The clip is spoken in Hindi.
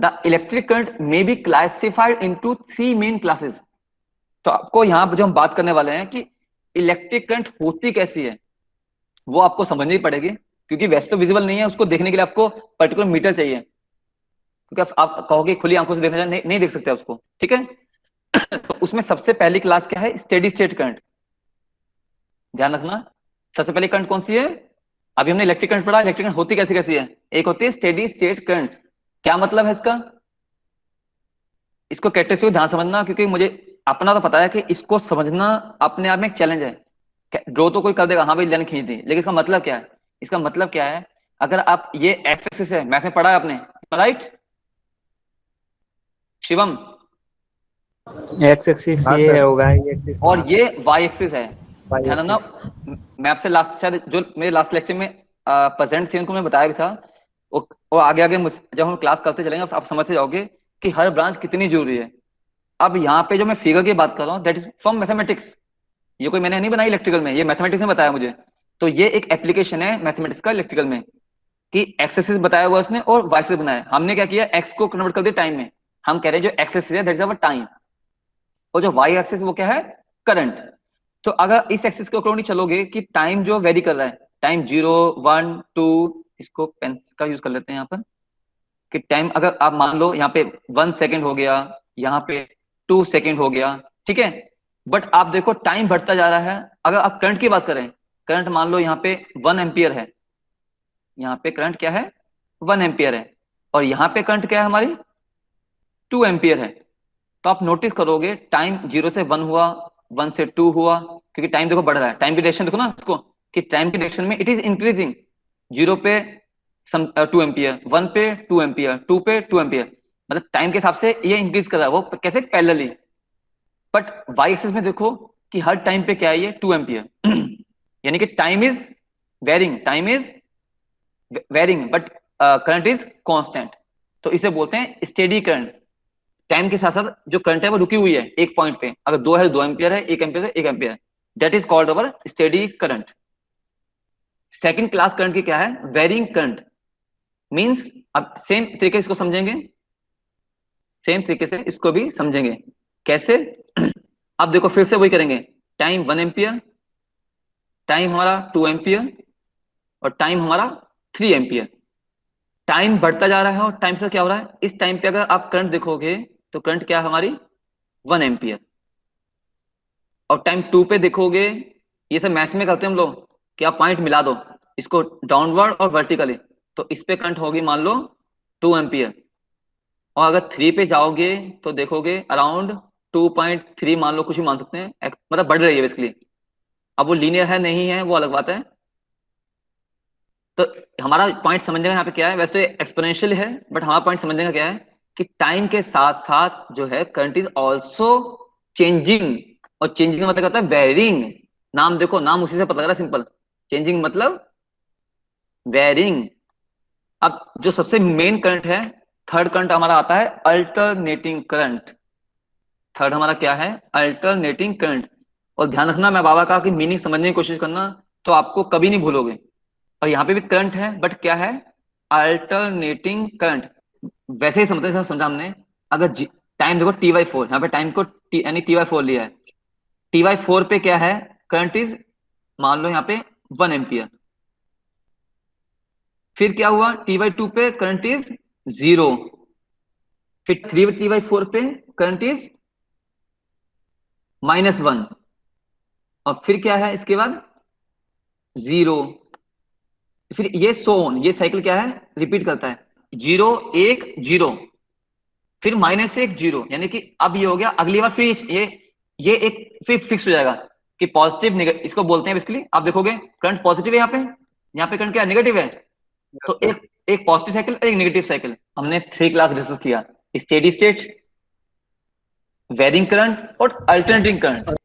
The electric current may be classified into three main classes. तो आपको यहाँ पर जो हम बात करने वाले हैं कि इलेक्ट्रिक करंट होती कैसी है, वो आपको समझनी पड़ेगी, क्योंकि वैसे तो विजिबल नहीं है, उसको देखने के लिए आपको पर्टिकुलर मीटर चाहिए, क्योंकि आप कहोगे खुली आंखों से देखना चाहिए, नहीं देख सकते उसको, ठीक है। तो उसमें सबसे पहली क्लास क्या है, स्टेडी स्टेट करंट। ध्यान रखना, सबसे पहली करंट कौन सी है, अभी हमने इलेक्ट्रिक करंट पढ़ा, इलेक्ट्रिक करंट होती कैसी कैसी है। एक होती है स्टेडी स्टेट करंट। क्या मतलब है इसका, इसको कहते हुए ध्यान समझना, क्योंकि मुझे अपना तो पता है कि इसको समझना अपने आप में एक चैलेंज है। ड्रॉ तो कोई कर देगा, हाँ भाई लाइन खींच दी, लेकिन इसका मतलब क्या है, इसका मतलब क्या है, अगर आप ये एक्स एक्सिस है, मैथ में पढ़ा है आपने, राइट शिवम, एक्स एक्सिस हाँ ये सर। होगा, ये एक्सिस और ये वाई एक्सिस है। वाई ध्यान रखना, एक्सिस। मैं आपसे लास्ट शायद जो मेरे लास्ट लेक्चर में प्रेजेंट थी उनको मैं बताया भी था, वो आगे आगे जब हम क्लास करते चलेंगे आप समझते जाओगे कि हर ब्रांच कितनी जरूरी है। अब यहाँ पे जो मैं फिगर की बात कर रहा हूँ दैट इज फ्रॉम मैथमेटिक्स, ये कोई मैंने नहीं बनाई इलेक्ट्रिकल में, ये मैथमेटिक्स ने बताया मुझे। तो ये एक एप्लीकेशन है मैथमेटिक्स का इलेक्ट्रिकल में, कि एक्स एक्सिस बताया हुआ उसने और वाई एक्सिस बनाया, हमने क्या किया, एक्स को कन्वर्ट कर दिया टाइम में। हम कह रहे हैं जो एक्स एक्सिस है दैट इज अवर टाइम, और जो वाई एक्सिस वो क्या है, करंट। तो अगर इस एक्सिस के अकॉर्डिंग चलोगे कि टाइम जो वेरी कर रहा है, टाइम 0 1 2, इसको पेन का यूज कर लेते हैं यहाँ पर, कि टाइम अगर आप मान लो यहाँ पे 1 सेकेंड हो गया, यहाँ पे 2 सेकेंड हो गया, ठीक है। बट आप देखो टाइम बढ़ता जा रहा है। अगर आप करंट की बात करें, करंट मान लो यहाँ पे 1 एम्पियर है, यहाँ पे करंट क्या है, 1 एम्पियर है, और यहाँ पे करंट क्या है हमारी, 2 एम्पियर है। तो आप नोटिस करोगे टाइम 0 से 1 हुआ, 1 से 2 हुआ, क्योंकि टाइम देखो बढ़ रहा है, टाइम की डायरेक्शन देखो ना इसको, कि टाइम की डायरेक्शन में इट इज इंक्रीजिंग। 0 पे 2 एम्पियर, 1 पे 2 एम्पियर, 2 पे 2 एम्पियर, मतलब टाइम के हिसाब से ये इंक्रीज कर रहा है, वो कैसे, पैरेलली। बट वाई एक्सिस में देखो कि हर टाइम पे क्या है, ये 2 एम्पियर यानी कि time is varying, time is varying but current is constant. तो इसे बोलते हैं स्टेडी करंट। टाइम के साथ साथ जो करंट है वो रुकी हुई है एक पॉइंट पे, अगर 2 है 2 एम्पियर है, 1 एम्पियर है 1 ampere, that is called our steady current. Second class current की क्या है, वेरिंग करंट। मींस अब सेम तरीके से इसको समझेंगे, सेम तरीके से इसको भी समझेंगे, कैसे अब देखो फिर से वही करेंगे, टाइम 1 एम्पियर, टाइम हमारा 2 एम्पियर, और टाइम हमारा 3 एम्पियर। टाइम बढ़ता जा रहा है और टाइम से क्या हो रहा है, इस टाइम पे अगर आप करंट देखोगे तो करंट क्या है हमारी, 1 एम्पियर। और टाइम 2 पे देखोगे, ये सब मैथ्स में करते हैं हम लोग, कि आप पॉइंट मिला दो इसको डाउनवर्ड और वर्टिकली, तो इस पे करंट होगी मान लो 2 एम्पियर। और अगर 3 पे जाओगे तो देखोगे अराउंड 2.3, मान लो कुछ भी मान सकते हैं, मतलब बढ़ रही है बेसिकली। अब वो लीनियर है नहीं है वो अलग बात है। तो हमारा पॉइंट समझने का यहाँ पे क्या है, वैसे तो एक्सपोनेंशियल है, बट हमारा पॉइंट समझने का क्या है कि टाइम के साथ साथ जो है करंट इज ऑल्सो चेंजिंग। और चेंजिंग का मतलब होता है वेरिंग। नाम देखो, नाम उसी से पता लग रहा है, सिंपल। चेंजिंग मतलब वेरिंग। अब जो सबसे मेन करंट है, थर्ड करंट हमारा आता है अल्टरनेटिंग करंट। थर्ड हमारा क्या है, अल्टरनेटिंग करंट। और ध्यान रखना, मैं बाबा का कि मीनिंग समझने की कोशिश करना, तो आपको कभी नहीं भूलोगे। और यहाँ पे भी करंट है, बट क्या है, अल्टरनेटिंग करंट। वैसे ही समझा हमने। अगर टाइम देखो T/4, यहाँ पे टाइम को यानी T/4 लिया है, T/4 पे क्या है, करंट इज मान लो यहाँ पे 1 एम्पियर। फिर क्या हुआ, T/2 पे करंट इज 0। फिर 3T/4 पे करंट इज -1। और फिर क्या है इसके बाद, 0। फिर ये सो ऑन, ये साइकिल क्या है, रिपीट करता है, 0 1 0, फिर -1 0, यानी कि अब ये हो गया, अगली बार फिर ये एक फिर फिक्स हो जाएगा कि पॉजिटिव नेगेटिव, इसको बोलते हैं बेसिकली। आप देखोगे करंट पॉजिटिव है यहाँ पे करंट क्या नेगेटिव है। तो एक एक पॉजिटिव साइकिल, एक नेगेटिव साइकिल। हमने 3 क्लास डिस्कस किया, स्टेडी स्टेट, वेरिंग करंट और अल्टरनेटिंग करंट।